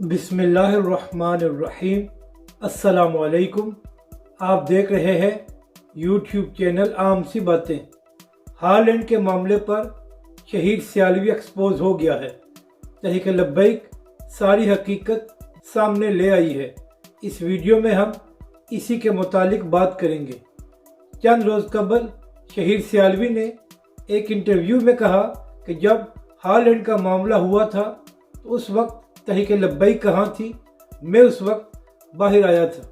बिस्मिल्लाहिर्रहमानिर्रहीम। अस्सलामुअलैकुम। आप देख रहे हैं यूट्यूब चैनल आम सी बातें। हालैंड के मामले पर शहीद सियालवी एक्सपोज हो गया है। तहरीक लब्बैक सारी हकीकत सामने ले आई है। इस वीडियो में हम इसी के मुतालिक बात करेंगे। चंद रोज़ कबल शहीद सियालवी ने एक इंटरव्यू में कहा कि जब हालैंड का मामला हुआ था तो उस वक्त तहरीक लब्बैक कहाँ थी, मैं उस वक्त बाहर आया था।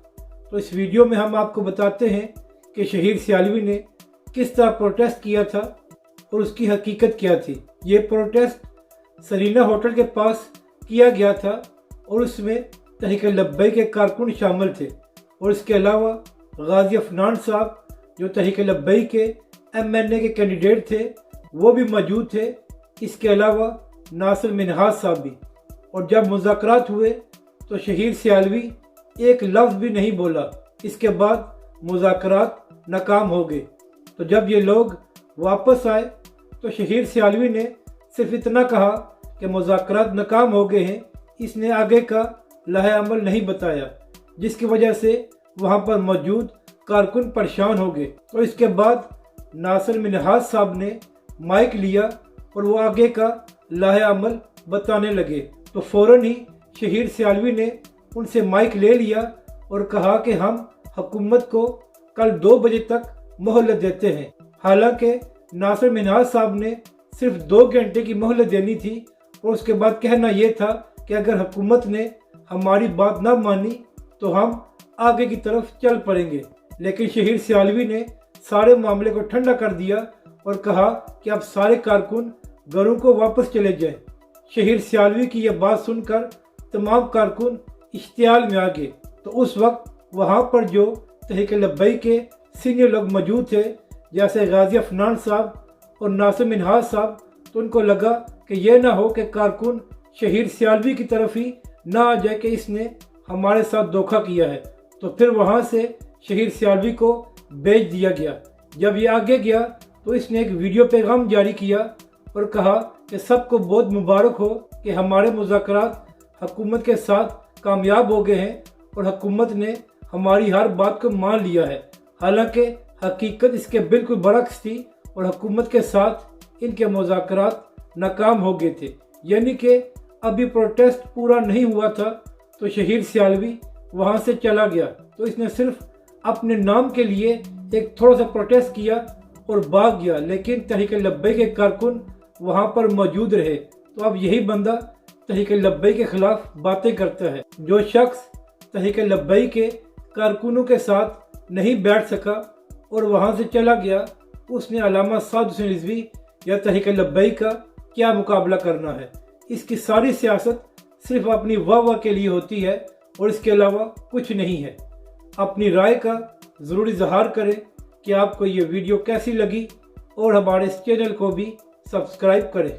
तो इस वीडियो में हम आपको बताते हैं कि शहीद सियालवी ने किस तरह प्रोटेस्ट किया था और उसकी हकीकत क्या थी। ये प्रोटेस्ट सरीना होटल के पास किया गया था और उसमें तहरीक लब्बैक के कारकुन शामिल थे और इसके अलावा गाजी अफनान साहब जो तहरीक लब्बैक के MNA के कैंडिडेट थे वो भी मौजूद थे। इसके अलावा नासिर मिन्हाज साहब भी। और जब मुज़ाकरात हुए तो शहीद सियालवी एक लफ्ज़ भी नहीं बोला। इसके बाद मुज़ाकरात नाकाम हो गए। तो जब ये लोग वापस आए तो शहीद सियालवी ने सिर्फ इतना कहा कि मुज़ाकरात नाकाम हो गए हैं। इसने आगे का लाहे अमल नहीं बताया, जिसकी वजह से वहाँ पर मौजूद कारकुन परेशान हो गए। तो इसके बाद नासिर मिन्हाज साहब ने माइक लिया और वो आगे का लाहे अमल बताने लगे। तो फ़ौरन ही शहीद सियालवी ने उनसे माइक ले लिया और कहा कि हम हुकूमत को कल 2 बजे तक मोहलत देते हैं। हालांकि नासिर मिन्हाज साहब ने सिर्फ 2 घंटे की मोहलत देनी थी और उसके बाद कहना यह था कि अगर हुकूमत ने हमारी बात ना मानी तो हम आगे की तरफ चल पड़ेंगे। लेकिन शहीद सियालवी ने सारे मामले को ठंडा कर दिया और कहा कि अब सारे कारकुन घरों को वापस चले जाएं। शहीद सियालवी की यह बात सुनकर तमाम कारकुन इश्तियाल में आ गए। तो उस वक्त वहाँ पर जो तहरीक लब्बैक के सीनियर लोग मौजूद थे, जैसे गाजी अफनान साहब और नासिर मिन्हाज साहब, तो उनको लगा कि यह ना हो कि कारकुन शहीद सियालवी की तरफ ही ना आ जाए कि इसने हमारे साथ धोखा किया है। तो फिर वहाँ से शहीद सियालवी को भेज दिया गया। जब ये आगे गया तो इसने एक वीडियो पैगाम जारी किया और कहा कि सबको बहुत मुबारक हो कि हमारे मुज़ाकरात हुकूमत के साथ कामयाब हो गए हैं और हुकूमत ने हमारी हर बात को मान लिया है। हालांकि हकीकत इसके बिल्कुल बरक्स थी और हुकूमत के साथ इनके मुज़ाकरात नाकाम हो गए थे। यानी कि अभी प्रोटेस्ट पूरा नहीं हुआ था तो शहीद सियालवी वहाँ से चला गया। तो इसने सिर्फ अपने नाम के लिए एक थोड़ा सा प्रोटेस्ट किया और भाग गया, लेकिन तहरीक लब्बैक के कारकुन वहाँ पर मौजूद रहे। तो अब यही बंदा तहरीक लब्बैक के खिलाफ बातें करता है। जो शख्स तहरीक लब्बैक के कारकुनों के साथ नहीं बैठ सका और वहाँ से चला गया, उसने अल्लामा साद हुसैन रिज़वी या तहरीक लब्बैक का क्या मुकाबला करना है। इसकी सारी सियासत सिर्फ अपनी वाह के लिए होती है और इसके अलावा कुछ नहीं है। अपनी राय का ज़रूर इजहार करें कि आपको ये वीडियो कैसी लगी और हमारे इस चैनल को भी सब्सक्राइब करें।